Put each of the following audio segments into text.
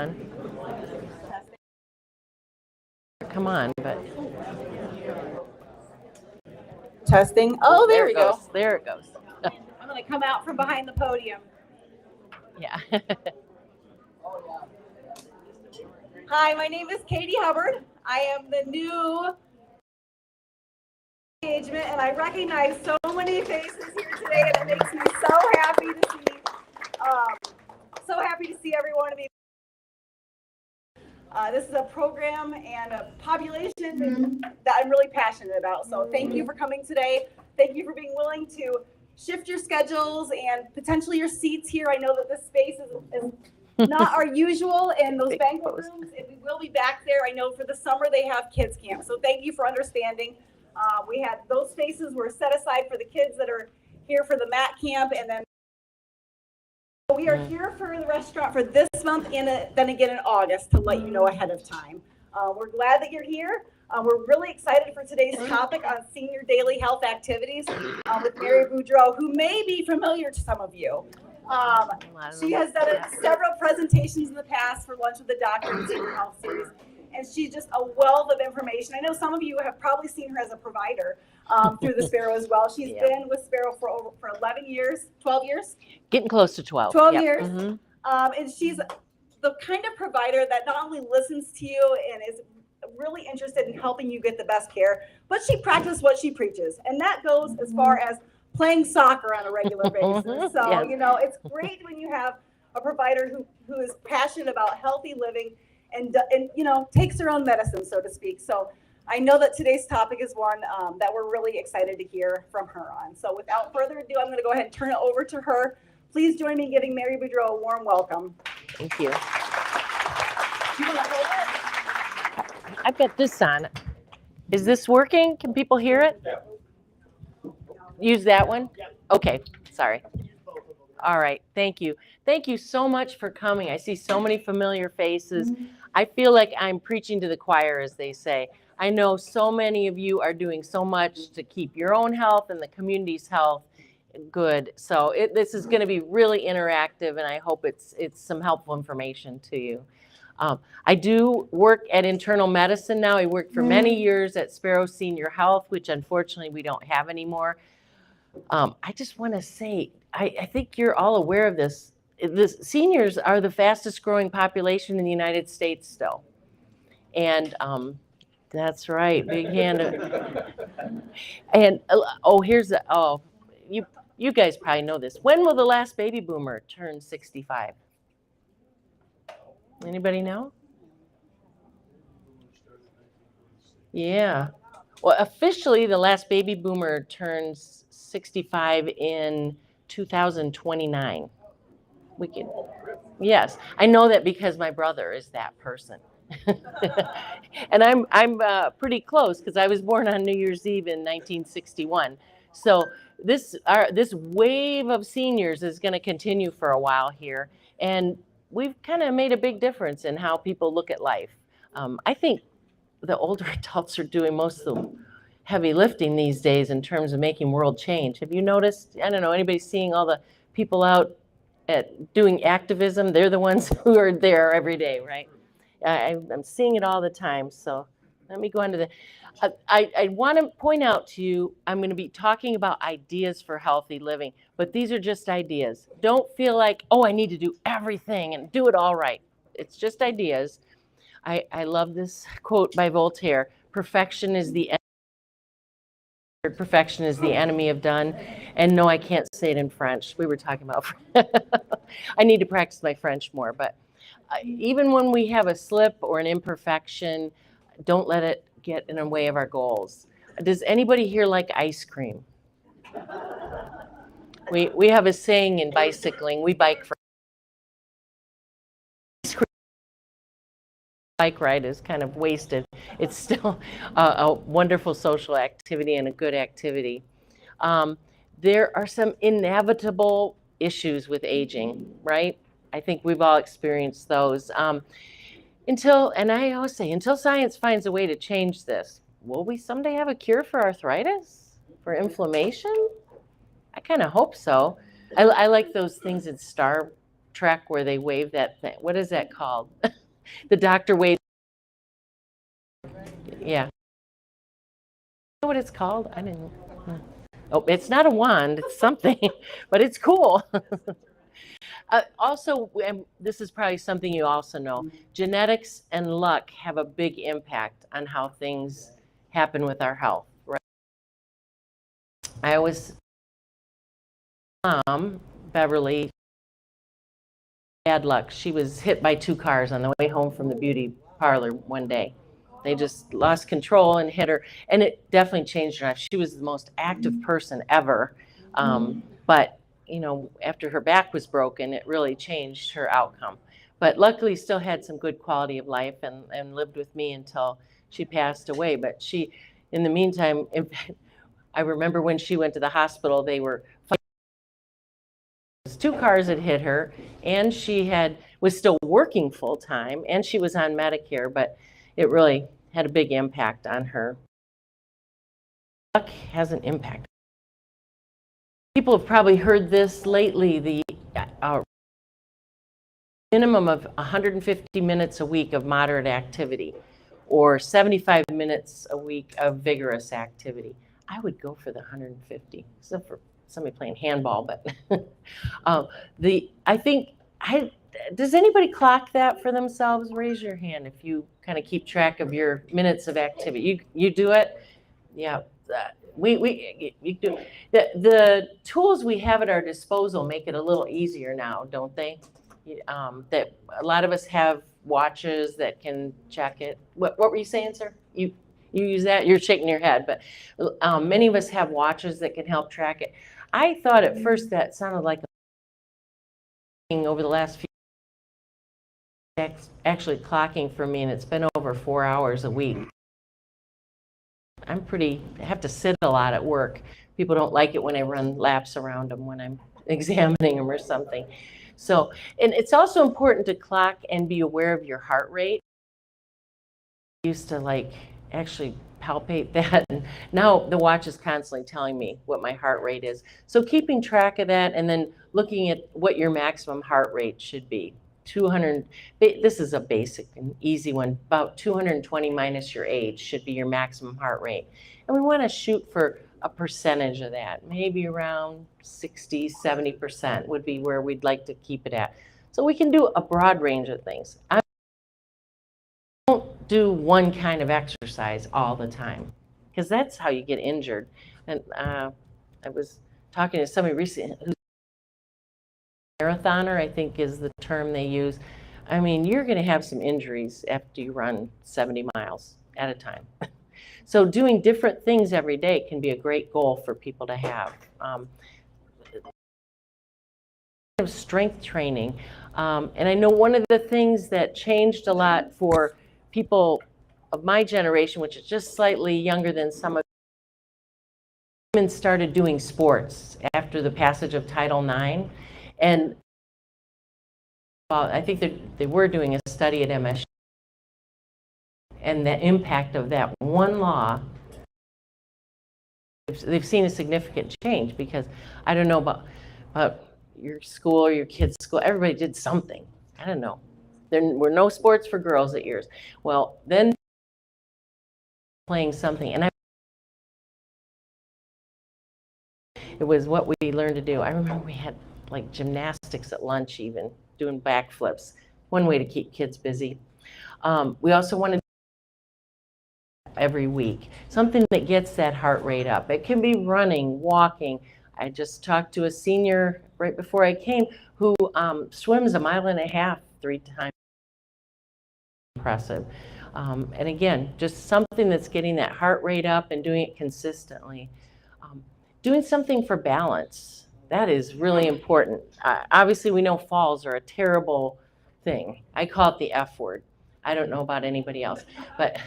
on. Come on, but testing. Oh, there we go. There it goes. I'm going to come out from behind the podium. Yeah. Hi, my name is Katie Hubbard. I am the new engagement, and I recognize so many faces here today, and it makes me so happy to see every one of you. This is a program and a population that I'm really passionate about. So thank you for coming today. Thank you for being willing to shift your schedules and potentially your seats here. I know that this space is not our usual in those banquet rooms, and we will be back there. I know for the summer they have kids camp, so thank you for understanding. We had those spaces were set aside for the kids that are here for the mat camp, and then we are here for the restaurant for this month and then again in August to let you know ahead of time. We're glad that you're here. We're really excited for today's topic on senior daily health activities with Mary Boudreau, who may be familiar to some of you. She has done several presentations in the past for Lunch with the Doctor and Senior Health Series, and she's just a wealth of information. I know some of you have probably seen her as a provider through the Sparrow as well. She's been with Sparrow for 11 years, 12 years? Getting close to 12. 12 years. And she's the kind of provider that not only listens to you and is really interested in helping you get the best care, but she practices what she preaches. And that goes as far as playing soccer on a regular basis. So, you know, it's great when you have a provider who is passionate about healthy living and you know, takes her own medicine, so to speak. So I know that today's topic is one that we're really excited to hear from her on. So without further ado, I'm going to go ahead and turn it over to her. Please join me in giving Mary Boudreau a warm welcome. Thank you. You want to hold it? I've got this on. Is this working? Can people hear it? Yeah. Use that one? Yeah. Okay, sorry. All right, thank you. Thank you so much for coming. I see so many familiar faces. I feel like I'm preaching to the choir, as they say. I know so many of you are doing so much to keep your own health and the community's health good. So this is going to be really interactive, and I hope it's some helpful information to you. I do work at internal medicine now. I worked for many years at Sparrow Senior Health, which unfortunately we don't have anymore. I just want to say, I think you're all aware of this. The seniors are the fastest growing population in the United States still. And that's right, big hand. And you guys probably know this. When will the last baby boomer turn 65? Anybody know? Yeah. Well, officially, the last baby boomer turns 65 in 2029. Yes, I know that because my brother is that person. And I'm pretty close because I was born on New Year's Eve in 1961. So this wave of seniors is going to continue for a while here, and we've kind of made a big difference in how people look at life. I think the older adults are doing most of the heavy lifting these days in terms of making world change. Have you noticed? I don't know, anybody seeing all the people out at doing activism? They're the ones who are there every day, right? I'm seeing it all the time. So let me go on to the, I want to point out to you, I'm going to be talking about ideas for healthy living, but these are just ideas. Don't feel like, oh, I need to do everything and do it all right. It's just ideas. I love this quote by Voltaire: perfection is the enemy of done. And no, I can't say it in French. We were talking about I need to practice my French more, but even when we have a slip or an imperfection, don't let it get in the way of our goals. Does anybody here like ice cream? We have a saying in bicycling, we bike for ice cream. Bike ride is kind of wasted. It's still a wonderful social activity and a good activity. There are some inevitable issues with aging, right? I think we've all experienced those. And I always say, until science finds a way to change this, will we someday have a cure for arthritis, for inflammation? I kind of hope so. I like those things in Star track where they wave that thing. What is that called? The doctor waves. Yeah. You know what it's called? I didn't. Oh, it's not a wand. It's something, but it's cool. Also, and this is probably something you also know, genetics and luck have a big impact on how things happen with our health, right? I always, Beverly, bad luck. She was hit by 2 cars on the way home from the beauty parlor one day. They just lost control and hit her, and it definitely changed her life. She was the most active person ever, but you know, after her back was broken, it really changed her outcome. But luckily, still had some good quality of life and lived with me until she passed away. But she, in the meantime, in fact, I remember when she went to the hospital, they were 2 cars had hit her, and she was still working full time, and she was on Medicare, but it really had a big impact on her. Luck has an impact. People have probably heard this lately, the minimum of 150 minutes a week of moderate activity or 75 minutes a week of vigorous activity. I would go for the 150, except for somebody playing handball, but does anybody clock that for themselves? Raise your hand if you kind of keep track of your minutes of activity. You do it? Yeah. You do. The tools we have at our disposal make it a little easier now, don't they? That a lot of us have watches that can check it. What were you saying, sir? You use that? You're shaking your head, but many of us have watches that can help track it. I thought at first that sounded like over the last few actually clocking for me, and it's been over 4 hours a week. I have to sit a lot at work. People don't like it when I run laps around them when I'm examining them or something. So, and it's also important to clock and be aware of your heart rate. I used to actually palpate that, and now the watch is constantly telling me what my heart rate is. So keeping track of that and then looking at what your maximum heart rate should be. 200, this is a basic and easy one, about 220 minus your age should be your maximum heart rate. And we want to shoot for a percentage of that, maybe around 60, 70% would be where we'd like to keep it at. So we can do a broad range of things. I don't do one kind of exercise all the time because that's how you get injured. And I was talking to somebody recently who's a marathoner, I think is the term they use. I mean, you're going to have some injuries after you run 70 miles at a time. So doing different things every day can be a great goal for people to have. Strength training. And I know one of the things that changed a lot for people of my generation, which is just slightly younger than some of women, started doing sports after the passage of Title IX. And I think that they were doing a study at MSU, and the impact of that one law, they've seen a significant change because I don't know about your school or your kid's school, everybody did something. I don't know. There were no sports for girls at yours. Well, then playing something, and it was what we learned to do. I remember we had like gymnastics at lunch, even doing backflips. One way to keep kids busy. We also wanted every week, something that gets that heart rate up. It can be running, walking. I just talked to a senior right before I came who swims 1.5 miles 3 times. Impressive. And again, just something that's getting that heart rate up and doing it consistently. Doing something for balance, that is really important. Obviously, we know falls are a terrible thing. I call it the F word. I don't know about anybody else, but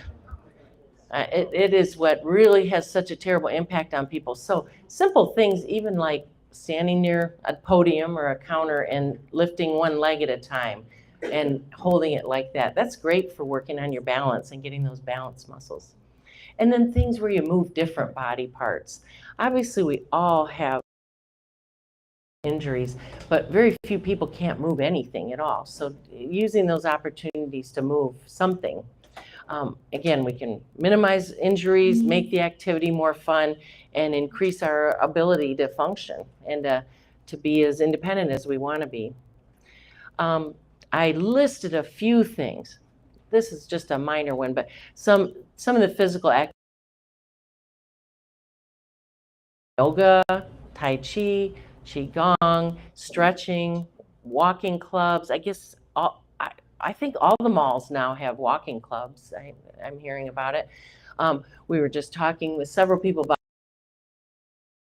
it is what really has such a terrible impact on people. So simple things, even like standing near a podium or a counter and lifting one leg at a time and holding it like that. That's great for working on your balance and getting those balance muscles. And then things where you move different body parts. Obviously, we all have injuries, but very few people can't move anything at all. So using those opportunities to move something, again, we can minimize injuries, make the activity more fun, and increase our ability to function and to be as independent as we want to be. I listed a few things. This is just a minor one, but some of the physical activities: yoga, tai chi, qigong, stretching, walking clubs. I guess I think all the malls now have walking clubs. I'm hearing about it. We were just talking with several people about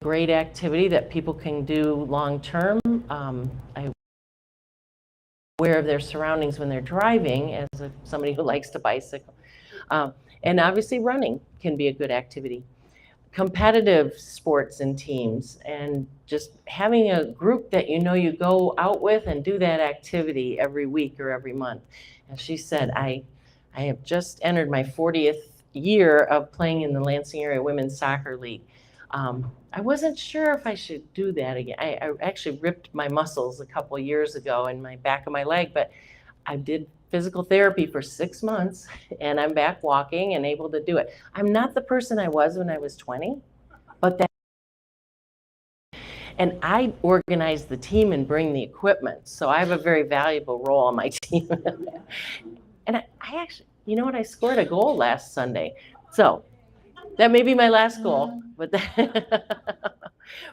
great activity that people can do long term. I'm aware of their surroundings when they're driving as somebody who likes to bicycle. And obviously running can be a good activity. Competitive sports and teams, and just having a group that you know you go out with and do that activity every week or every month. And she said, I have just entered my 40th year of playing in the Lansing Area Women's Soccer League. I wasn't sure if I should do that again. I actually ripped my muscles a couple years ago in my back of my leg, but I did physical therapy for 6 months, and I'm back walking and able to do it. I'm not the person I was when I was 20, but that, and I organize the team and bring the equipment, so I have a very valuable role on my team. And I actually, you know what, I scored a goal last Sunday, so that may be my last goal, but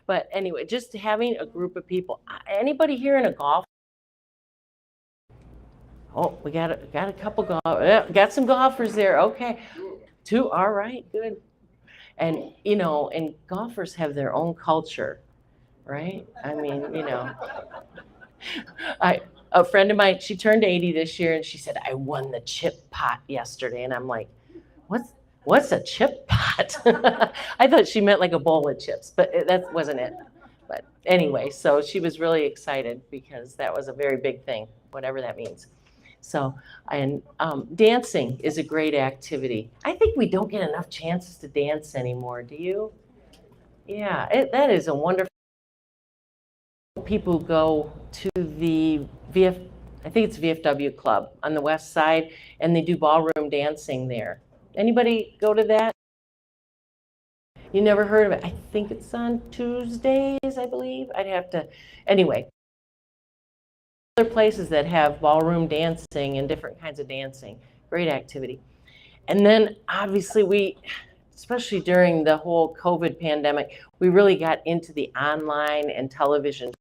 but anyway, just having a group of people. Anybody here in a golf? Oh, we got a couple got some golfers there. Okay, 2. All right, good. And you know, and golfers have their own culture, right? I mean, you know, a friend of mine, she turned 80 this year, and she said, I won the chip pot yesterday, and I'm like, what's a chip pot? I thought she meant like a bowl of chips, but that wasn't it. But anyway, so she was really excited because that was a very big thing, whatever that means. So, and dancing is a great activity. I think we don't get enough chances to dance anymore. Do you? Yeah, that is a wonderful. People go to the I think it's VFW Club on the west side, and they do ballroom dancing there. Anybody go to that? You never heard of it? I think it's on Tuesdays, I believe. I'd have to, anyway. Other places that have ballroom dancing and different kinds of dancing, great activity. And then obviously especially during the whole COVID pandemic, we really got into the online and television.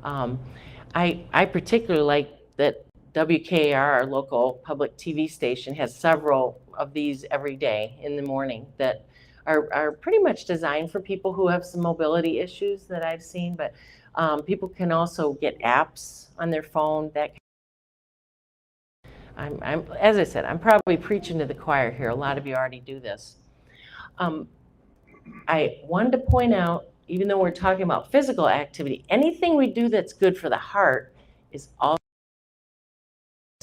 I particularly like that WKR, our local public TV station, has several of these every day in the morning that are pretty much designed for people who have some mobility issues that I've seen, but people can also get apps on their phone. As I said, I'm probably preaching to the choir here. A lot of you already do this. I wanted to point out, even though we're talking about physical activity, anything we do that's good for the heart is also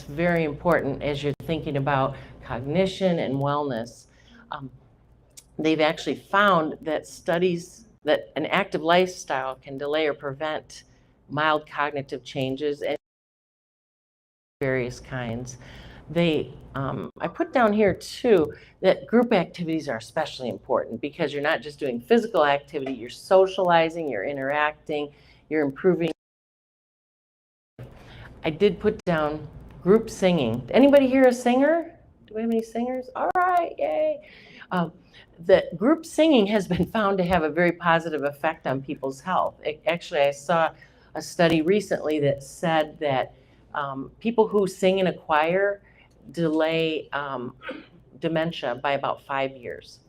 very important as you're thinking about cognition and wellness. They've actually found that studies that an active lifestyle can delay or prevent mild cognitive changes and various kinds. I put down here too that group activities are especially important because you're not just doing physical activity, you're socializing, you're interacting, you're improving. I did put down group singing. Anybody here a singer? Do we have any singers? All right, yay. The group singing has been found to have a very positive effect on people's health. Actually, I saw a study recently that said that people who sing in a choir delay dementia by about 5 years.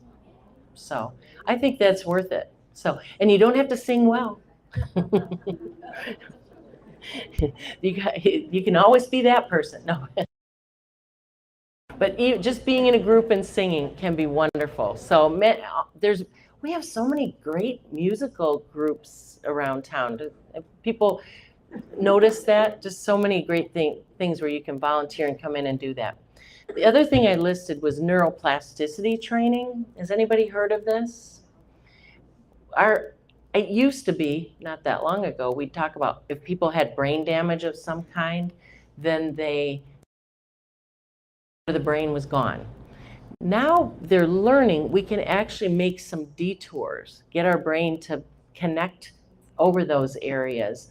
So I think that's worth it. So, and you don't have to sing well. You can always be that person. No. But just being in a group and singing can be wonderful. So we have so many great musical groups around town. Do people notice that? Just so many great things where you can volunteer and come in and do that. The other thing I listed was neuroplasticity training. Has anybody heard of this? it used to be, not that long ago, we'd talk about if people had brain damage of some kind, then the brain was gone. Now they're learning we can actually make some detours, get our brain to connect over those areas.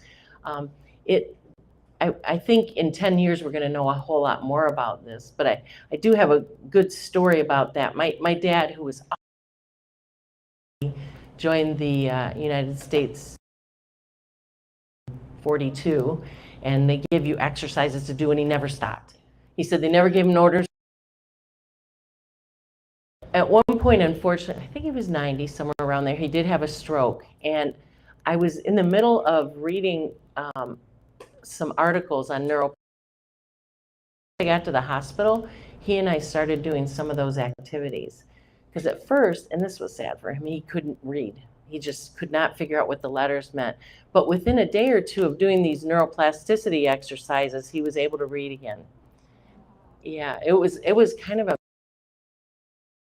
I think in 10 years we're going to know a whole lot more about this, but I do have a good story about that. My dad, who was joined the United States 42, and they give you exercises to do, and he never stopped. He said they never gave him orders. At one point, unfortunately, I think he was 90, somewhere around there, he did have a stroke. And I was in the middle of reading some articles on neuro. I got to the hospital, he and I started doing some of those activities. Because at first, and this was sad for him, he couldn't read. He just could not figure out what the letters meant. But within a day or two of doing these neuroplasticity exercises, he was able to read again. Yeah, it was kind of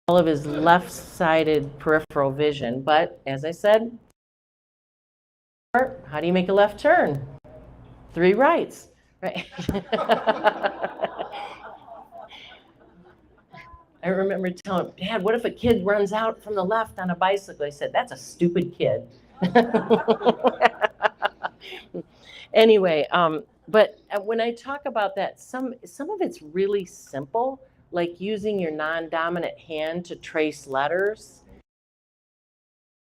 all of his left-sided peripheral vision. But as I said, how do you make a left turn? 3 rights, right? I remember telling him, Dad, what if a kid runs out from the left on a bicycle? I said, that's a stupid kid. Anyway, but when I talk about that, some of it's really simple, like using your non-dominant hand to trace letters.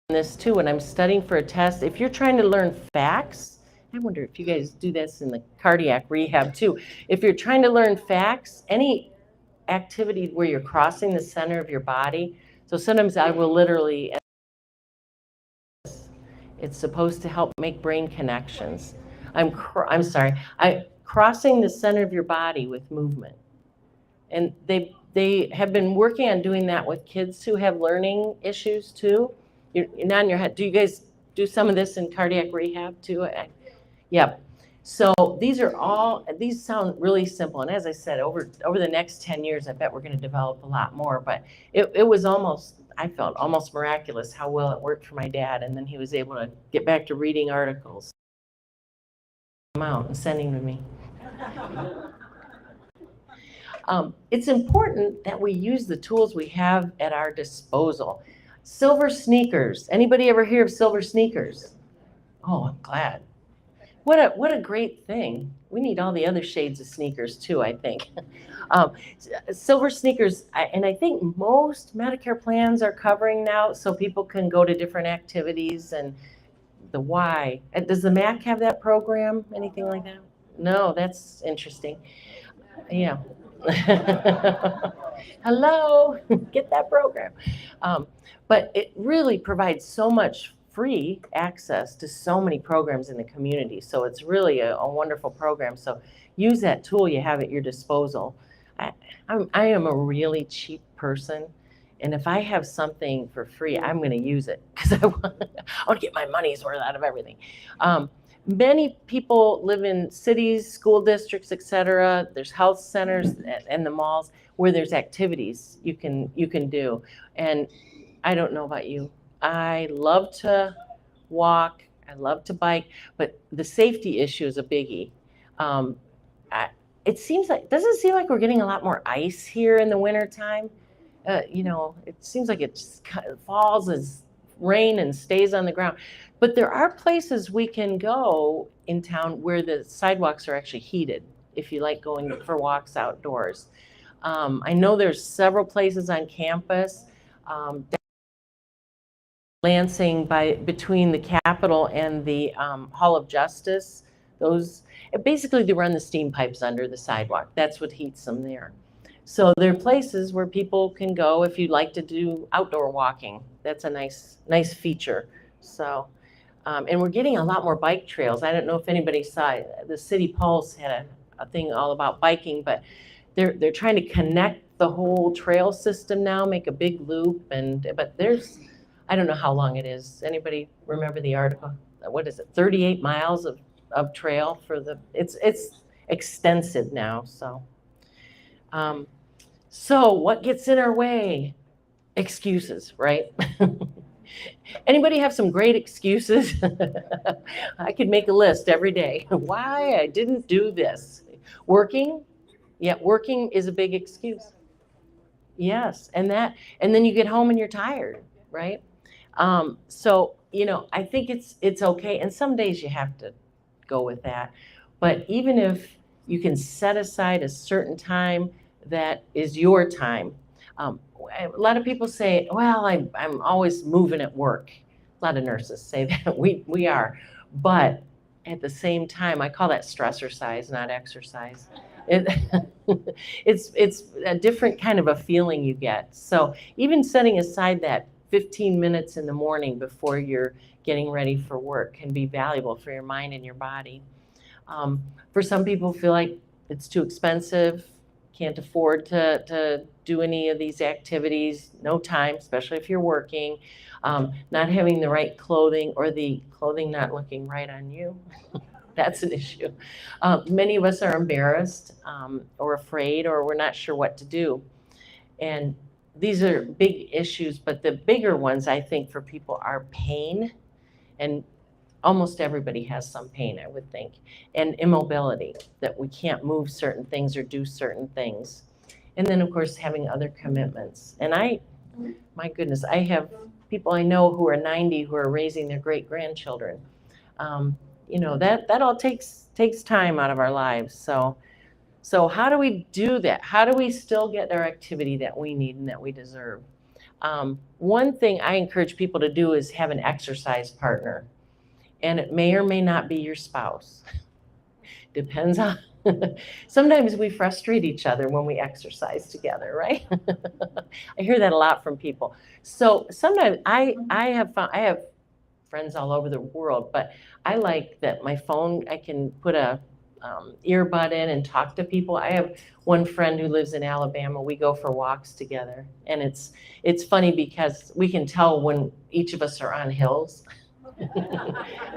This too, when I'm studying for a test, if you're trying to learn facts, I wonder if you guys do this in the cardiac rehab too. If you're trying to learn facts, any activity where you're crossing the center of your body. So sometimes I will literally, it's supposed to help make brain connections. I'm crossing the center of your body with movement. And they have been working on doing that with kids who have learning issues too. You're nodding your head. Do you guys do some of this in cardiac rehab too? Yep. So these sound really simple. And as I said, over the next 10 years, I bet we're going to develop a lot more. But it was almost, I felt almost miraculous how well it worked for my dad. And then he was able to get back to reading articles out and sending to me. It's important that we use the tools we have at our disposal. Silver sneakers. Anybody ever hear of silver sneakers? Oh, I'm glad. What a great thing. We need all the other shades of sneakers too, I think. Silver sneakers, and I think most Medicare plans are covering now, so people can go to different activities. And the why. Does the MAC have that program? Anything like that? No, that's interesting. Yeah. Hello, get that program. But it really provides so much free access to so many programs in the community. So it's really a wonderful program. So use that tool you have at your disposal. I am a really cheap person. And if I have something for free, I'm going to use it because I want to get my money's worth out of everything. Many people live in cities, school districts, etc. There's health centers and the malls where there's activities you can do. And I don't know about you. I love to walk. I love to bike, but the safety issue is a biggie. Doesn't it seem like we're getting a lot more ice here in the wintertime? It seems like it just falls as rain and stays on the ground. But there are places we can go in town where the sidewalks are actually heated if you like going for walks outdoors. I know there's several places on campus. Lansing between the Capitol and the Hall of Justice, basically they run the steam pipes under the sidewalk. That's what heats them there. So there are places where people can go if you'd like to do outdoor walking. That's a nice feature. So, and we're getting a lot more bike trails. I don't know if anybody saw it. The City Pulse had a thing all about biking, but they're trying to connect the whole trail system now, make a big loop, but there's, I don't know how long it is. Anybody remember the article? What is it? 38 miles of trail for it's extensive now. So what gets in our way? Excuses, right? Anybody have some great excuses? I could make a list every day why I didn't do this. Working, yeah, working is a big excuse. Yes, and then you get home and you're tired, right? So I think it's okay, and some days you have to go with that. But even if you can set aside a certain time that is your time, a lot of people say, "Well, I'm always moving at work." A lot of nurses say that we are, but at the same time, I call that stressor not exercise. It, it's a different kind of a feeling you get. So even setting aside that 15 minutes in the morning before you're getting ready for work can be valuable for your mind and your body. For some people feel like it's too expensive, can't afford to do any of these activities, no time, especially if you're working, not having the right clothing or the clothing not looking right on you. That's an issue. Many of us are embarrassed or afraid, or we're not sure what to do. And these are big issues, but the bigger ones, I think, for people are pain, and almost everybody has some pain, I would think, and immobility, that we can't move certain things or do certain things. And then, of course, having other commitments. And my goodness, I have people I know who are 90 who are raising their great-grandchildren. That all takes time out of our lives. So how do we do that? How do we still get our activity that we need and that we deserve? One thing I encourage people to do is have an exercise partner. And it may or may not be your spouse. Depends on, sometimes we frustrate each other when we exercise together, right? I hear that a lot from people. So sometimes I have friends all over the world, but I like that my phone, I can put a earbud in and talk to people. I have one friend who lives in Alabama. We go for walks together, and it's funny because we can tell when each of us are on hills.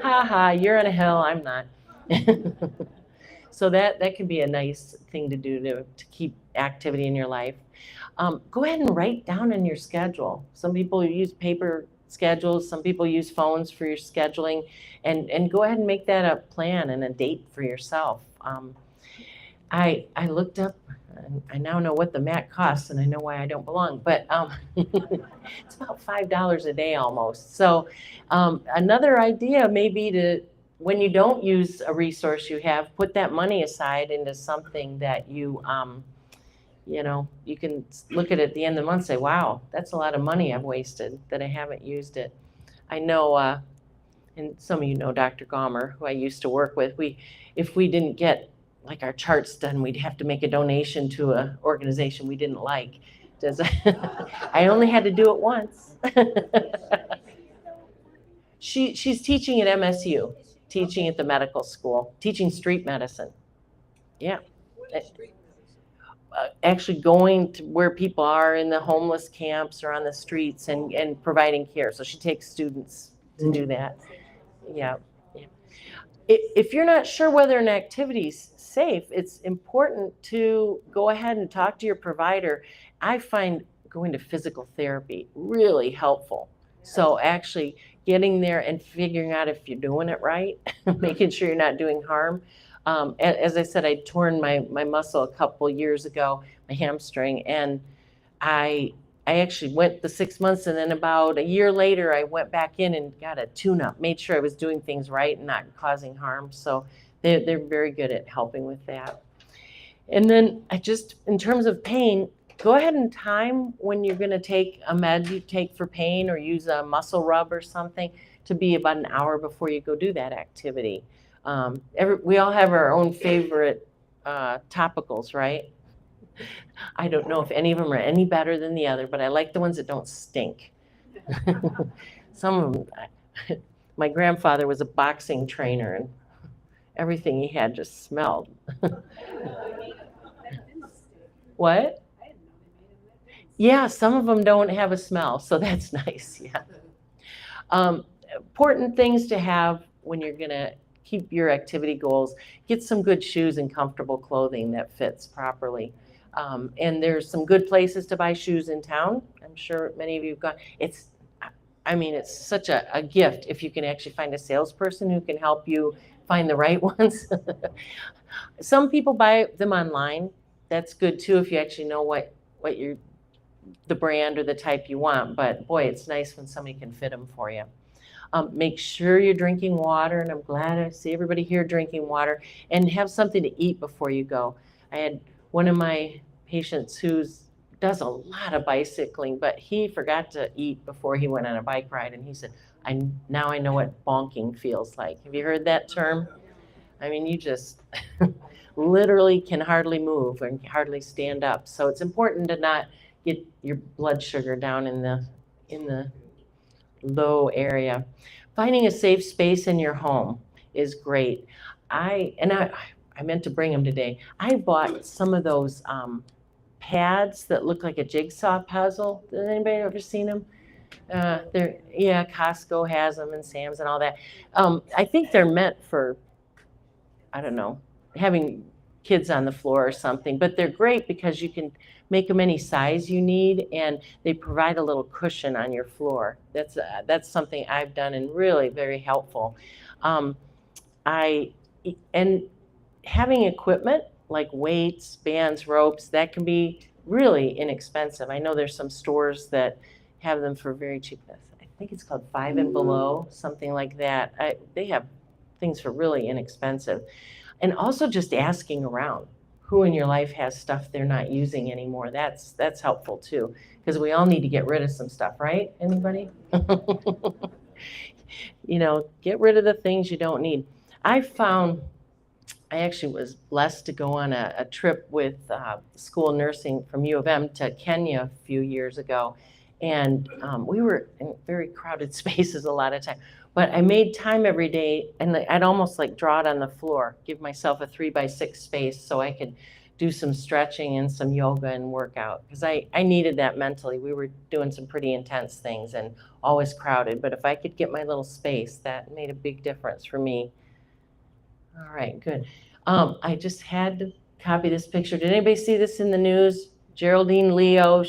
Ha ha, you're on a hill, I'm not. So that can be a nice thing to do to keep activity in your life. Go ahead and write down in your schedule. Some people use paper schedules, some people use phones for your scheduling, and go ahead and make that a plan and a date for yourself. I looked up, I now know what the mat costs, and I know why I don't belong, but it's about $5 a day almost. So another idea may be to, when you don't use a resource you have, put that money aside into something that you can look at it at the end of the month and say, wow, that's a lot of money I've wasted that I haven't used it. I know, and some of you know Dr. Gomer, who I used to work with, if we didn't get like our charts done, we'd have to make a donation to an organization we didn't like. I only had to do it once. She's teaching at MSU, teaching at the medical school, teaching street medicine. Yeah. Actually going to where people are in the homeless camps or on the streets and providing care. So she takes students to do that. Yeah. If you're not sure whether an activity is safe, it's important to go ahead and talk to your provider. I find going to physical therapy really helpful. So actually getting there and figuring out if you're doing it right, making sure you're not doing harm. As I said, I'd torn my muscle a couple years ago, my hamstring, and I actually went the 6 months, and then about a year later, I went back in and got a tune-up, made sure I was doing things right and not causing harm. So they're very good at helping with that. And then in terms of pain, go ahead and time when you're going to take a med you take for pain or use a muscle rub or something to be about an hour before you go do that activity. We all have our own favorite topicals, right? I don't know if any of them are any better than the other, but I like the ones that don't stink. Some of them, my grandfather was a boxing trainer, and everything he had just smelled. What? Yeah, some of them don't have a smell, so that's nice, yeah. Important things to have when you're gonna keep your activity goals. Get some good shoes and comfortable clothing that fits properly. And there's some good places to buy shoes in town. I'm sure many of you have gone. I mean, it's such a gift if you can actually find a salesperson who can help you find the right ones. Some people buy them online. That's good too if you actually know what the brand or the type you want. But boy, it's nice when somebody can fit them for you. Make sure you're drinking water, and I'm glad I see everybody here drinking water, and have something to eat before you go. I had one of my patients who does a lot of bicycling, but he forgot to eat before he went on a bike ride, and he said, now I know what bonking feels like. Have you heard that term? I mean, you just literally can hardly move and hardly stand up. So it's important to not get your blood sugar down in the low area. Finding a safe space in your home is great. I meant to bring them today. I bought some of those pads that look like a jigsaw puzzle. Has anybody ever seen them? Costco has them and Sam's and all that. I think they're meant for, I don't know, having kids on the floor or something, but they're great because you can make them any size you need, and they provide a little cushion on your floor. That's something I've done and really very helpful. And having equipment like weights, bands, ropes, that can be really inexpensive. I know there's some stores that have them for very cheap. I think it's called Five and Below, something like that. They have things for really inexpensive. And also just asking around who in your life has stuff they're not using anymore. That's helpful too, because we all need to get rid of some stuff, right? Anybody? Get rid of the things you don't need. I actually was blessed to go on a trip with school nursing from U of M to Kenya a few years ago. And we were in very crowded spaces a lot of time. But I made time every day, and I'd almost like draw it on the floor, give myself a 3x6 space so I could do some stretching and some yoga and workout, because I needed that mentally. We were doing some pretty intense things and always crowded. But if I could get my little space, that made a big difference for me. All right, good. I just had to copy this picture. Did anybody see this in the news? Geraldine Leo,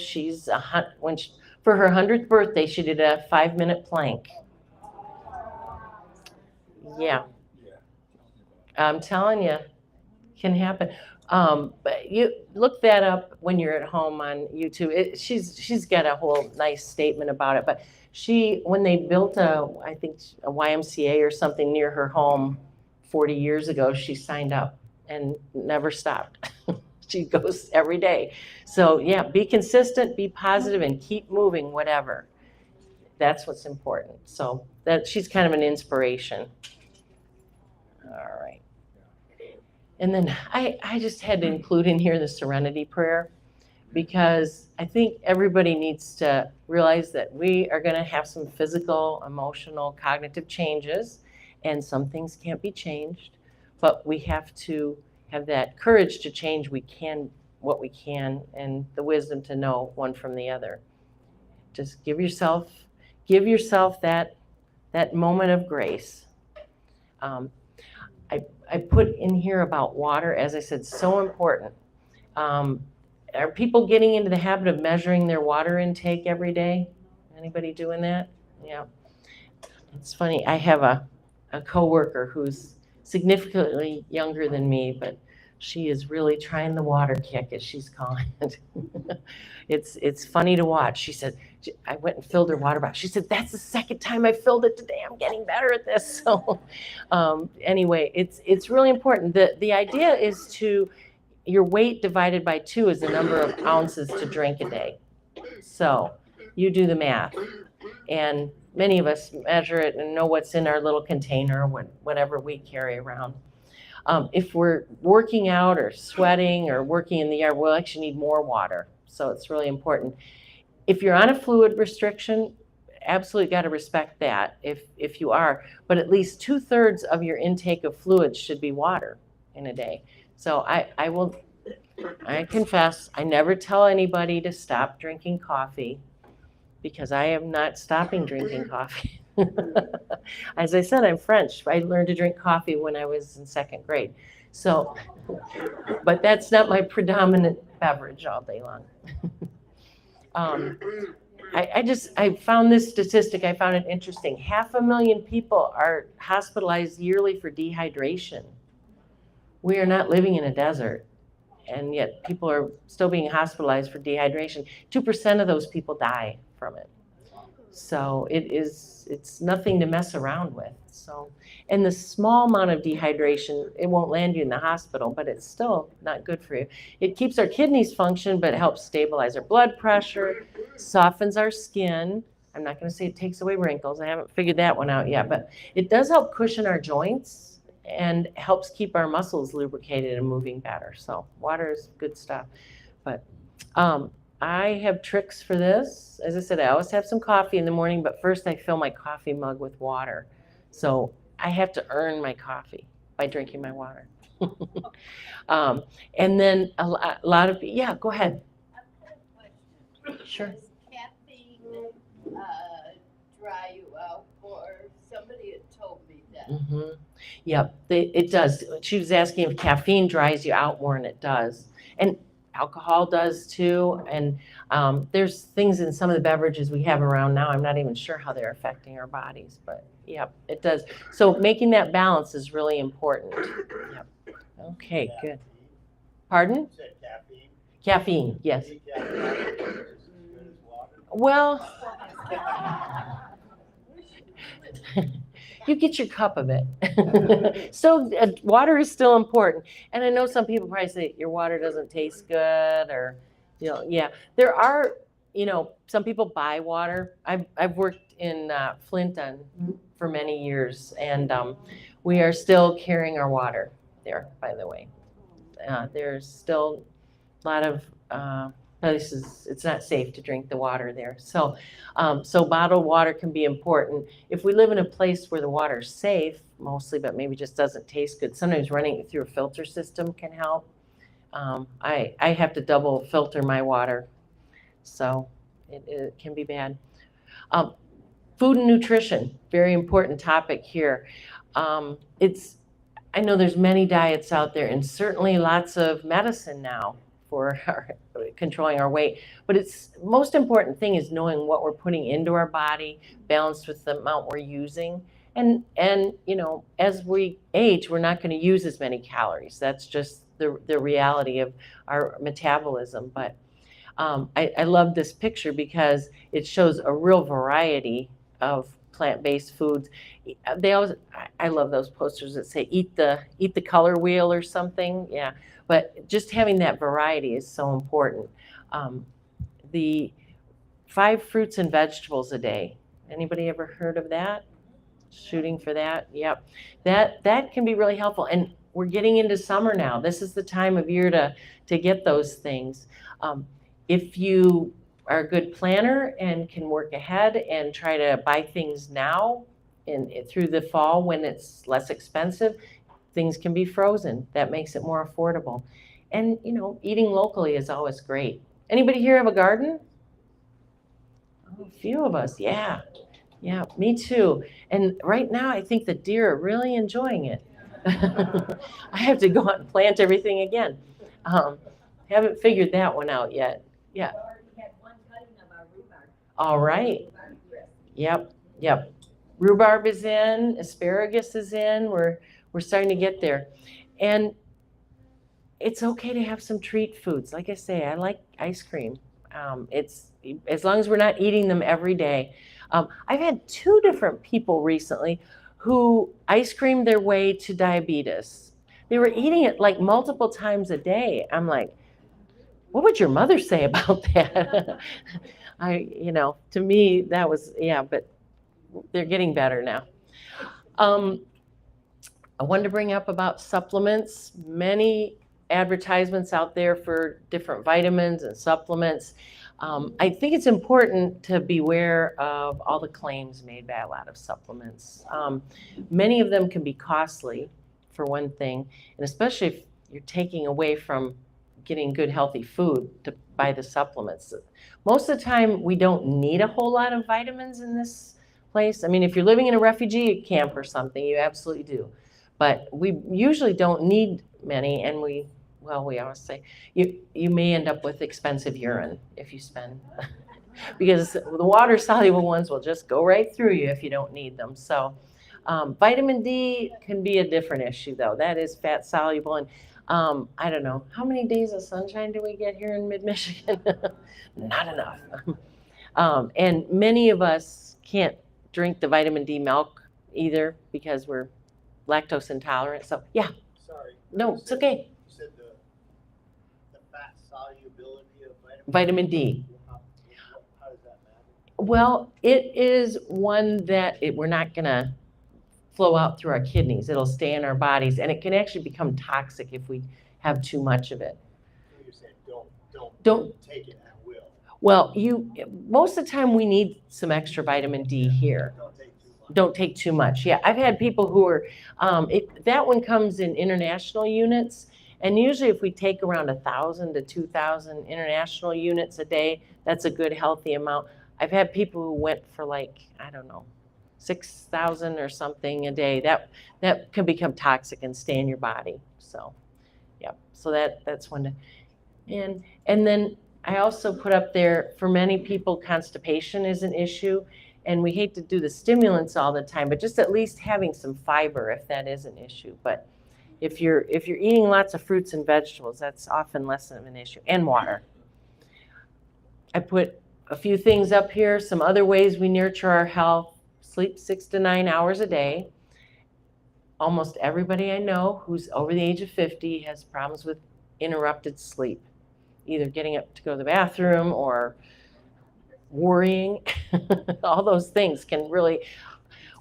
for her 100th birthday, she did a 5-minute plank. Yeah. I'm telling you, can happen. But you look that up when you're at home on YouTube. She's got a whole nice statement about it. But when they built I think a YMCA or something near her home 40 years ago, she signed up and never stopped. She goes every day. So yeah, be consistent, be positive, and keep moving, whatever. That's what's important. So she's kind of an inspiration. All right. And then I just had to include in here the serenity prayer, because I think everybody needs to realize that we are going to have some physical, emotional, cognitive changes, and some things can't be changed, but we have to have that courage to change what we can, and the wisdom to know one from the other. Just give yourself that moment of grace. I put in here about water, as I said, so important. Are people getting into the habit of measuring their water intake every day? Anybody doing that? Yeah. It's funny, I have a coworker who's significantly younger than me, but she is really trying the water kick, as she's calling it. It's funny to watch. She said, I went and filled her water bottle. She said, that's the second time I filled it today. I'm getting better at this. So anyway, it's really important. The idea is your weight divided by 2 is the number of ounces to drink a day. So you do the math. And many of us measure it and know what's in our little container, whatever we carry around. If we're working out or sweating or working in the yard, we'll actually need more water. So it's really important. If you're on a fluid restriction, absolutely got to respect that if you are. But at least 2/3 of your intake of fluids should be water in a day. So I confess, I never tell anybody to stop drinking coffee, because I am not stopping drinking coffee. As I said, I'm French. I learned to drink coffee when I was in 2nd grade. So, but that's not my predominant beverage all day long. I found this statistic, I found it interesting. 500,000 people are hospitalized yearly for dehydration. We are not living in a desert, and yet people are still being hospitalized for dehydration. 2% of those people die from it. So it's nothing to mess around with. So, and the small amount of dehydration, it won't land you in the hospital, but it's still not good for you. It keeps our kidneys function, but it helps stabilize our blood pressure, softens our skin. I'm not going to say it takes away wrinkles. I haven't figured that one out yet, but it does help cushion our joints and helps keep our muscles lubricated and moving better. So water is good stuff. But I have tricks for this. As I said, I always have some coffee in the morning, but first I fill my coffee mug with water. So I have to earn my coffee by drinking my water. And then a lot of, yeah, go ahead. Sure. Does caffeine dry you out more? Somebody had told me that. Mm-hmm. Yep, it does. She was asking if caffeine dries you out more, and it does. And alcohol does too. And there's things in some of the beverages we have around now, I'm not even sure how they're affecting our bodies, but yep, it does. So making that balance is really important. Yep. Okay, good. Pardon? You said caffeine. Caffeine, yes. You think caffeine is as good as water? Well, you get your cup of it. So water is still important. And I know some people probably say your water doesn't taste good, or, you know, yeah. There are, you know, some people buy water. I've worked in Flint for many years, and we are still carrying our water there, by the way. There's still a lot of places, it's not safe to drink the water there. So, so bottled water can be important. If we live in a place where the water's safe, mostly, but maybe just doesn't taste good, sometimes running it through a filter system can help. I have to double filter my water, so it can be bad. Food and nutrition, very important topic here. I know there's many diets out there, and certainly lots of medicine now for controlling our weight. But it's most important thing is knowing what we're putting into our body, balanced with the amount we're using. And you know, as we age, we're not going to use as many calories. That's just the reality of our metabolism. But I love this picture because it shows a real variety of plant-based foods. I love those posters that say eat the color wheel or something. Yeah, but just having that variety is so important. The 5 fruits and vegetables a day. Anybody ever heard of that? Shooting for that? Yep. That can be really helpful. And we're getting into summer now. This is the time of year to get those things. If you are a good planner and can work ahead and try to buy things now through the fall when it's less expensive, things can be frozen. That makes it more affordable. And you know, eating locally is always great. Anybody here have a garden? Oh, a few of us, yeah. Yeah, me too. And right now I think the deer are really enjoying it. I have to go out and plant everything again. Haven't figured that one out yet. Yeah. All right. Yep. Rhubarb is in, asparagus is in. We're starting to get there. And it's okay to have some treat foods. Like I say, I like ice cream. It's as long as we're not eating them every day. I've had 2 different people recently who ice creamed their way to diabetes. They were eating it like multiple times a day. I'm like, what would your mother say about that? To me, that was, yeah, but they're getting better now. I wanted to bring up about supplements. Many advertisements out there for different vitamins and supplements. I think it's important to beware of all the claims made by a lot of supplements. Many of them can be costly, for one thing, and especially if you're taking away from getting good healthy food to buy the supplements. Most of the time we don't need a whole lot of vitamins in this place. I mean, if you're living in a refugee camp or something, you absolutely do. But we usually don't need many, and we always say you may end up with expensive urine if you spend because the water soluble ones will just go right through you if you don't need them. So vitamin D can be a different issue though. That is fat soluble, and I don't know, how many days of sunshine do we get here in mid-Michigan? Not enough. And many of us can't drink the vitamin D milk either because we're lactose intolerant. So yeah, Sorry. no, it's okay. You said the fat solubility of Vitamin D. How does that matter? Well, it is one that we're not gonna flow out through our kidneys. It'll stay in our bodies, and it can actually become toxic if we have too much of it. You're saying don't Don't- take it at will. Well, most of the time we need some extra vitamin D here. Don't take too much. Don't take too much. Yeah, I've had people who are, that one comes in international units, and usually if we take around 1,000 to 2,000 international units a day, that's a good healthy amount. I've had people who went for like, I don't know, 6,000 or something a day. That can become toxic and stay in your body. So, yeah. So that's one. And then I also put up there, for many people, constipation is an issue, and we hate to do the stimulants all the time, but just at least having some fiber if that is an issue. But if you're eating lots of fruits and vegetables, that's often less of an issue, and water. I put a few things up here, some other ways we nurture our health. Sleep 6 to 9 hours a day. Almost everybody I know who's over the age of 50 has problems with interrupted sleep, either getting up to go to the bathroom or worrying. All those things can really,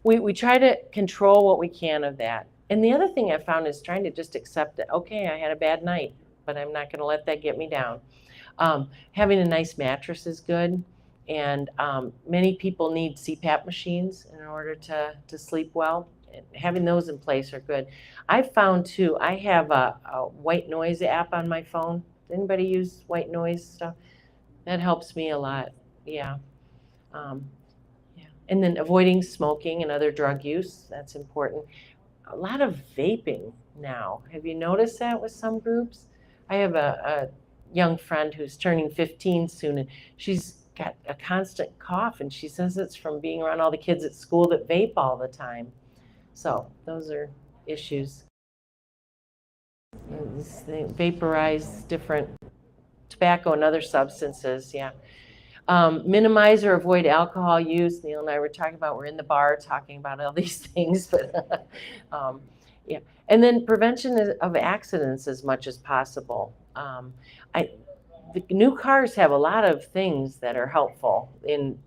we try to control what we can of that. And the other thing I found is trying to just accept that, okay, I had a bad night, but I'm not going to let that get me down. Having a nice mattress is good. And many people need CPAP machines in order to sleep well. And having those in place are good. I found too, I have a white noise app on my phone. Does anybody use white noise stuff? That helps me a lot. Yeah. Yeah. And then avoiding smoking and other drug use, that's important. A lot of vaping now. Have you noticed that with some groups? I have a young friend who's turning 15 soon, and she's got a constant cough, and she says it's from being around all the kids at school that vape all the time. So those are issues. They vaporize different tobacco and other substances, yeah. Minimize or avoid alcohol use. Neil and I were talking about, we're in the bar talking about all these things, but yeah. And then prevention of accidents as much as possible. The new cars have a lot of things that are helpful in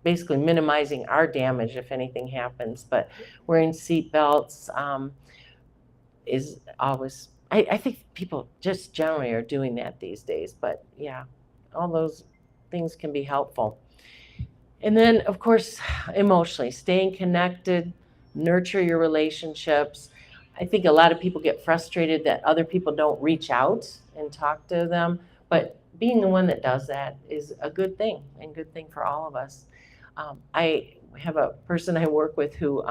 basically minimizing our damage if anything happens, but wearing seat belts is always, I think people just generally are doing that these days, but yeah, all those things can be helpful. And then, of course, emotionally, staying connected, nurture your relationships. I think a lot of people get frustrated that other people don't reach out and talk to them, but being the one that does that is a good thing, and good thing for all of us. I have a person I work with who,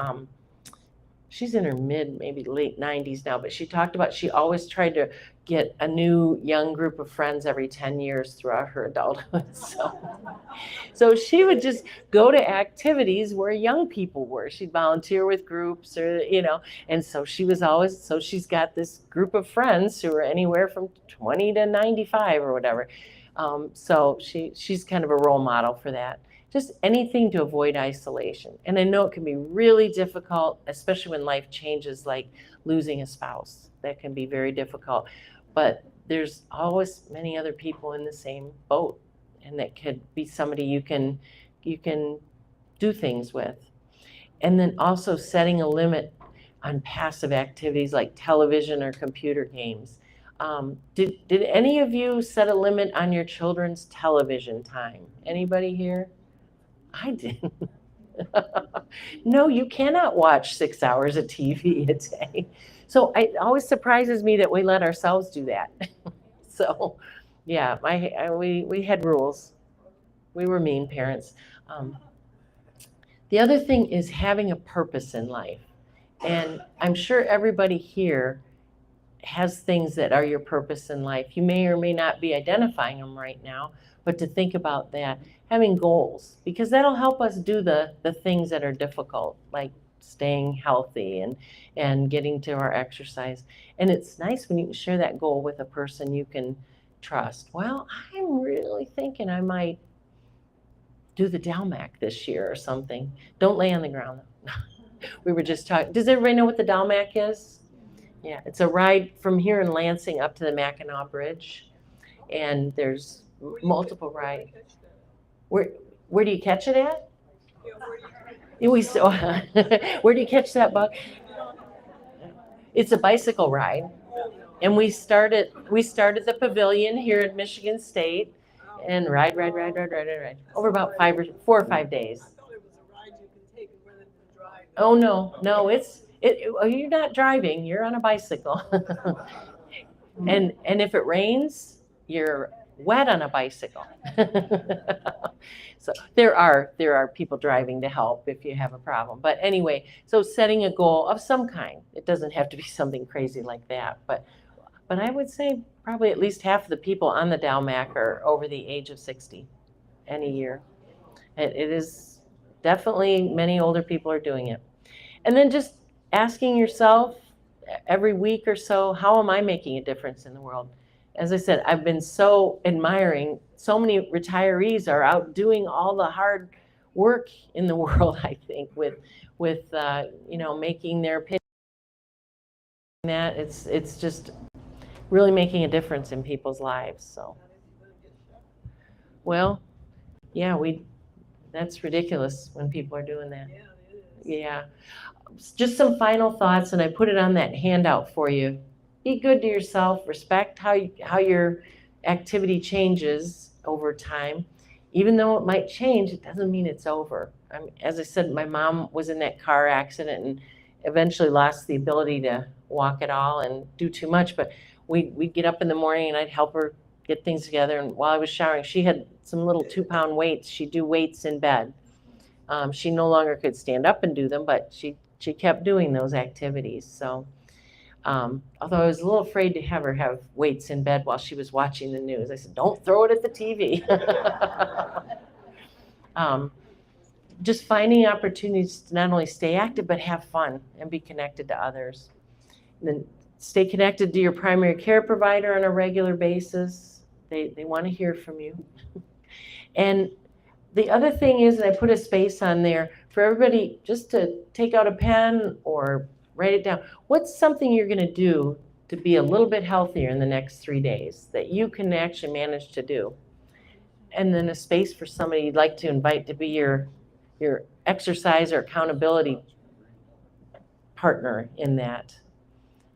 she's in her maybe late 90s now, but she talked about she always tried to get a new young group of friends every 10 years throughout her adulthood. So she would just go to activities where young people were. She'd volunteer with groups or, and so she's got this group of friends who are anywhere from 20 to 95 or whatever. So she's kind of a role model for that. Just anything to avoid isolation. And I know it can be really difficult, especially when life changes, like losing a spouse. That can be very difficult. But there's always many other people in the same boat, and that could be somebody you can do things with. And then also setting a limit on passive activities like television or computer games. Did any of you set a limit on your children's television time? Anybody here? I didn't. No, you cannot watch 6 hours of TV a day. So it always surprises me that we let ourselves do that. So yeah, we had rules. We were mean parents. The other thing is having a purpose in life. And I'm sure everybody here has things that are your purpose in life. You may or may not be identifying them right now, but to think about that, having goals, because that'll help us do the things that are difficult, like staying healthy and getting to our exercise. And it's nice when you can share that goal with a person you can trust. Well, I'm really thinking I might do the Dalmac this year or something. Don't lay on the ground. We were just talking. Does everybody know what the Dalmac is? Yeah, it's a ride from here in Lansing up to the Mackinac Bridge, and there's multiple rides. Where do you catch it at? We saw. Where do you catch that, Buck? It's a bicycle ride, and we started the pavilion here at Michigan State, and ride over about 4 or 5 days. Oh no, you're not driving, you're on a bicycle. And if it rains, you're wet on a bicycle. So there are people driving to help if you have a problem. But anyway, so setting a goal of some kind. It doesn't have to be something crazy like that, but I would say probably at least half of the people on the Dalmac are over the age of 60 any year. It is definitely, many older people are doing it. And then just asking yourself every week or so, how am I making a difference in the world? As I said, I've been so admiring, so many retirees are out doing all the hard work in the world, I think, with making their opinion. That it's just really making a difference in people's lives. So, well, yeah, that's ridiculous when people are doing that. Yeah. Just some final thoughts, and I put it on that handout for you. Be good to yourself, respect how your activity changes over time. Even though it might change, it doesn't mean it's over. As I said, my mom was in that car accident and eventually lost the ability to walk at all and do too much, but we'd get up in the morning and I'd help her get things together, and while I was showering, she had some little 2-pound weights. She'd do weights in bed. She no longer could stand up and do them, but she kept doing those activities. So, although I was a little afraid to have her have weights in bed while she was watching the news, I said, don't throw it at the TV. Just finding opportunities to not only stay active, but have fun and be connected to others. And then stay connected to your primary care provider on a regular basis. They want to hear from you. And the other thing is, and I put a space on there for everybody just to take out a pen or write it down. What's something you're going to do to be a little bit healthier in the next 3 days that you can actually manage to do? And then a space for somebody you'd like to invite to be your exercise or accountability partner in that.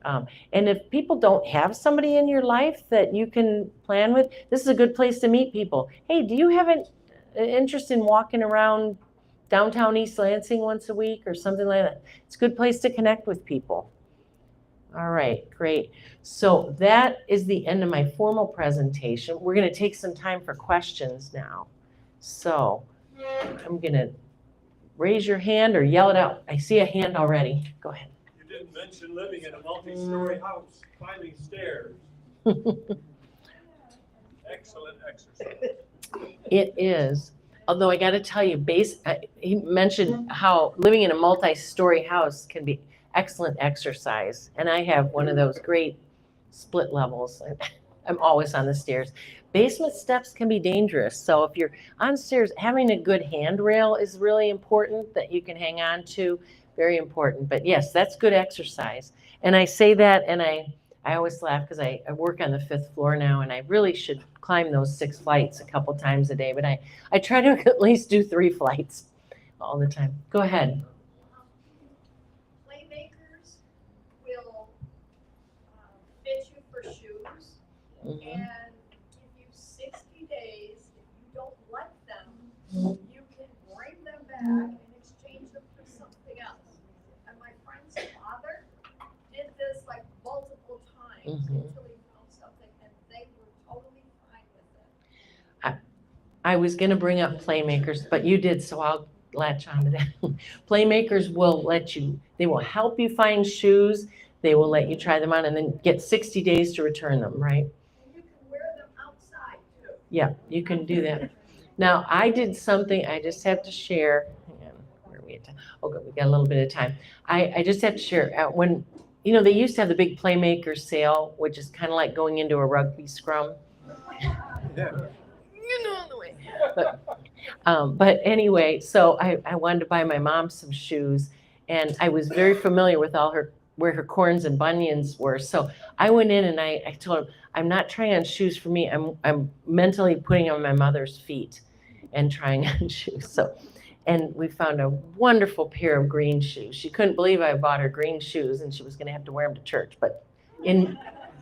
And if people don't have somebody in your life that you can plan with, this is a good place to meet people. Hey, do you have an interest in walking around downtown East Lansing once a week or something like that? It's a good place to connect with people. All right, great. So that is the end of my formal presentation. We're going to take some time for questions now. So I'm going to raise your hand or yell it out. I see a hand already. Go ahead. You didn't mention living in a multi-story house, climbing stairs. Excellent exercise. It is. Although I got to tell you, he mentioned how living in a multi-story house can be excellent exercise. And I have one of those great split levels. I'm always on the stairs. Basement steps can be dangerous. So if you're on stairs, having a good handrail is really important that you can hang on to. Very important. But yes, that's good exercise. And I say that, and I always laugh because I work on the 5th floor now, and I really should climb those 6 flights a couple times a day. But I try to at least do 3 flights all the time. Go ahead. Playmakers will fit you for shoes and give you 60 days. If you don't like them, you can bring them back and exchange them for something else. And my friend's father did this like multiple times until he found something, and they were totally fine with it. I was going to bring up Playmakers, but you did, so I'll latch on to that. Playmakers will they will help you find shoes. They will let you try them on and then get 60 days to return them, right? And you can wear them outside too. Yeah, you can do that. Now, I did something, I just have to share. Hang on, where are we at? Okay, we got a little bit of time. I just have to share, when, they used to have the big Playmaker sale, which is kind of like going into a rugby scrum. You know the way. But anyway, so I wanted to buy my mom some shoes, and I was very familiar with where her corns and bunions were. So I went in and I told her, I'm not trying on shoes for me. I'm mentally putting on my mother's feet and trying on shoes. So, and we found a wonderful pair of green shoes. She couldn't believe I bought her green shoes, and she was going to have to wear them to church. But in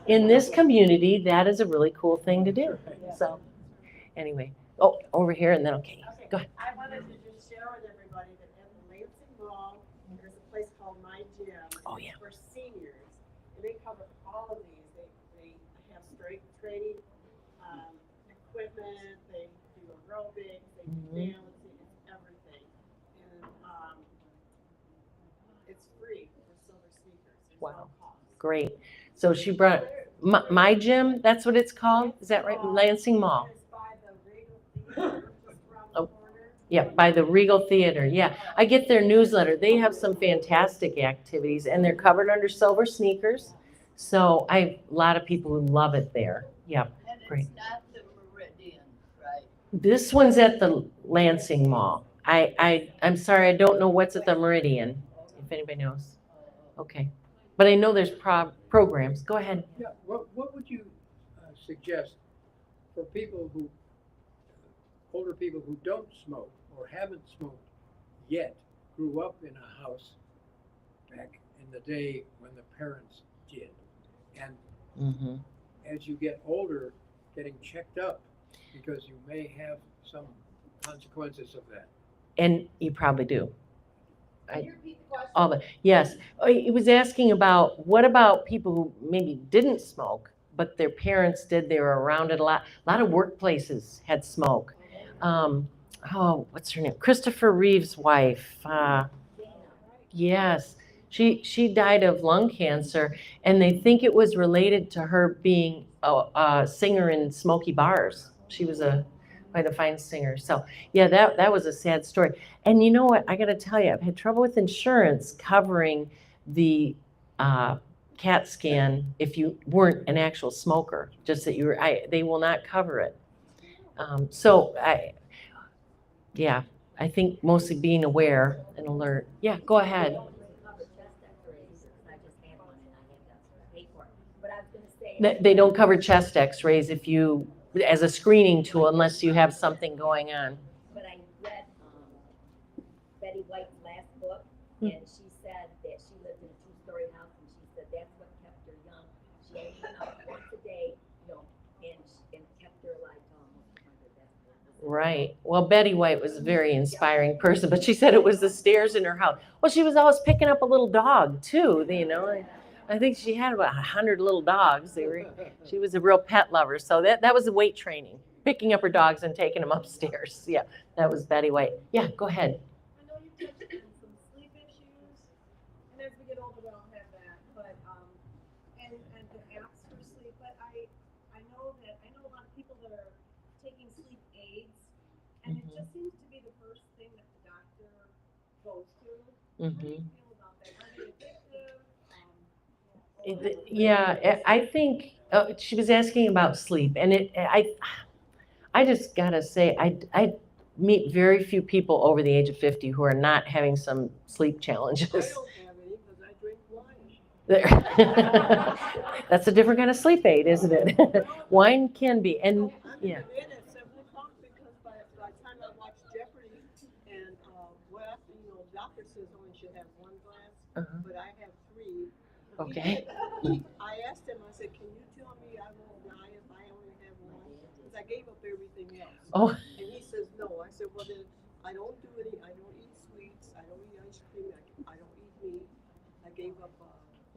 this community, that is a really cool thing to do. So, anyway, over here, and then okay, go ahead. I wanted to just share with everybody that at the Lansing Mall, there's a place called My Gym. Oh, yeah. For seniors, and they cover all of these. They have strength training, equipment, they do aerobics, they do balancing, it's everything. And it's free for silver sneakers. There's Wow. no cost. Great. So she brought my gym. That's what it's called. Is that right? Lansing Mall. It's by the Regal Theater, just around the Oh. corner. Yeah, by the Regal Theater. Yeah, I get their newsletter. They have some fantastic activities, and they're covered under silver sneakers. So a lot of people who love it there. Yeah. And Great. it's not the Meridian, right? This one's at the Lansing Mall. I'm sorry, I don't know what's at the Meridian. If anybody knows. Okay, but I know there's programs. Go ahead. Yeah, what would you suggest for older people who don't smoke or haven't smoked yet, grew up in a house back in the day when the parents did, and Mm-hmm. as you get older, getting checked up because you may have some consequences of that? And you probably do. Can you repeat the question? All the, yes. He was asking about, what about people who maybe didn't smoke, but their parents did, they were around it a lot. A lot of workplaces had smoke. What's her name? Christopher Reeve's wife. Yes. She died of lung cancer, and they think it was related to her being a singer in smoky bars. She was quite a fine singer. So yeah, that was a sad story. And you know what? I got to tell you, I've had trouble with insurance covering the CAT scan if you weren't an actual smoker. Just that you were. They will not cover it. I think mostly being aware and alert. Yeah, go ahead. They don't cover chest x-rays if you, as a screening tool, unless you have something going on. But I read Betty White's last book, and she said that she lived in a two-story house, and she said that's what kept her young. She only went out once a day, and kept her alive to almost 100. Right. Well, Betty White was a very inspiring person, but she said it was the stairs in her house. Well, she was always picking up a little dog too, I think she had about 100 little dogs. She was a real pet lover. So that was the weight training, picking up her dogs and taking them upstairs. Yeah, that was Betty White. Yeah, go ahead. I know you touched on some sleep issues, and as we get older, we don't have that, but, and the apps for sleep, but I know a lot of people that are taking sleep aids, and it just seems to be the first thing that the doctor goes to. How do you feel about that? Are they addictive? Yeah, I think she was asking about sleep, and I just gotta say, I meet very few people over the age of 50 who are not having some sleep challenges. I don't have any because I drink wine. That's a different kind of sleep aid, isn't it? Wine can be, and I'm yeah. in bed at 7 o'clock because by the time I watch Jeopardy and, doctor says only should have one glass, but I have 3. Okay. I asked him, I said, can you tell me I won't die if I only have one? Because I gave up everything else. Oh. And he says, no. I said, well then, I don't eat sweets, I don't eat ice cream, I don't eat meat. I gave up,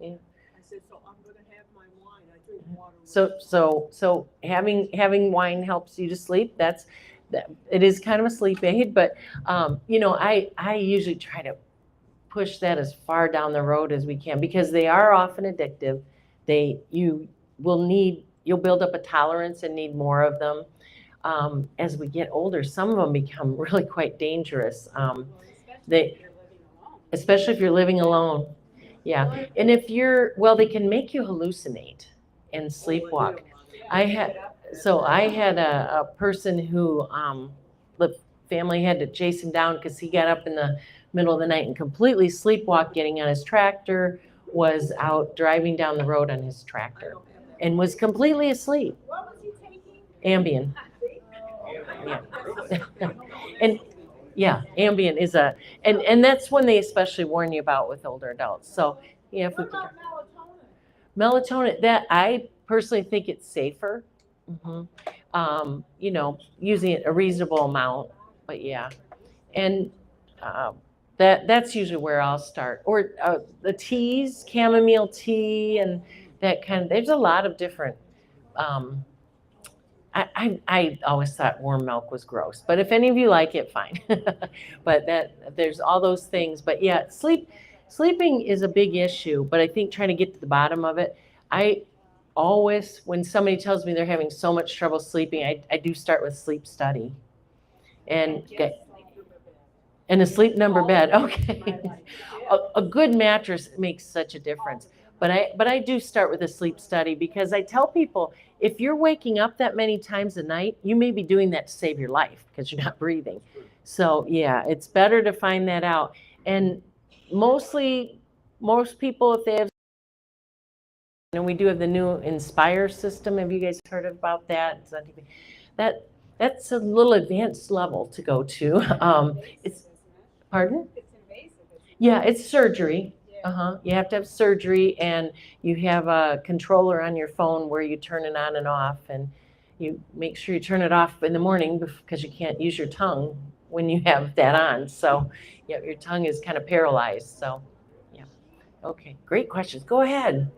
Yeah. I said, so I'm gonna have my wine, I drink water. So having wine helps you to sleep. It is kind of a sleep aid, but I usually try to push that as far down the road as we can, because they are often addictive. You'll build up a tolerance and need more of them. as we get older, some of them become really quite dangerous. They, especially if you're living alone. Yeah, and if well, they can make you hallucinate and sleepwalk. I had a person who the family had to chase him down because he got up in the middle of the night and completely sleepwalked, getting on his tractor, was out driving down the road on his tractor, and was completely asleep. What was he taking? Ambien. Yeah. And yeah, Ambien is and that's when they especially warn you about with older adults. So yeah, if we could, melatonin, that I personally think it's safer. You know, using a reasonable amount, but yeah, and that's usually where I'll start. Or the teas, chamomile tea, and that kind of. There's a lot of different. I always thought warm milk was gross, but if any of you like it, fine. But there's all those things. But yeah, sleeping is a big issue, but I think trying to get to the bottom of it, I always, when somebody tells me they're having so much trouble sleeping, I do start with sleep study. And a sleep number bed, okay. A good mattress makes such a difference. But I do start with a sleep study because I tell people, if you're waking up that many times a night, you may be doing that to save your life because you're not breathing. So yeah, it's better to find that out. And most people, if they have, and we do have the new Inspire system. Have you guys heard about that? It's on TV. That's a little advanced level to go to. It's pardon? It's invasive. Yeah, it's surgery. You have to have surgery, and you have a controller on your phone where you turn it on and off, and you make sure you turn it off in the morning because you can't use your tongue when you have that on. So, yeah, your tongue is kind of paralyzed. So, yeah. Okay, great questions. Go ahead.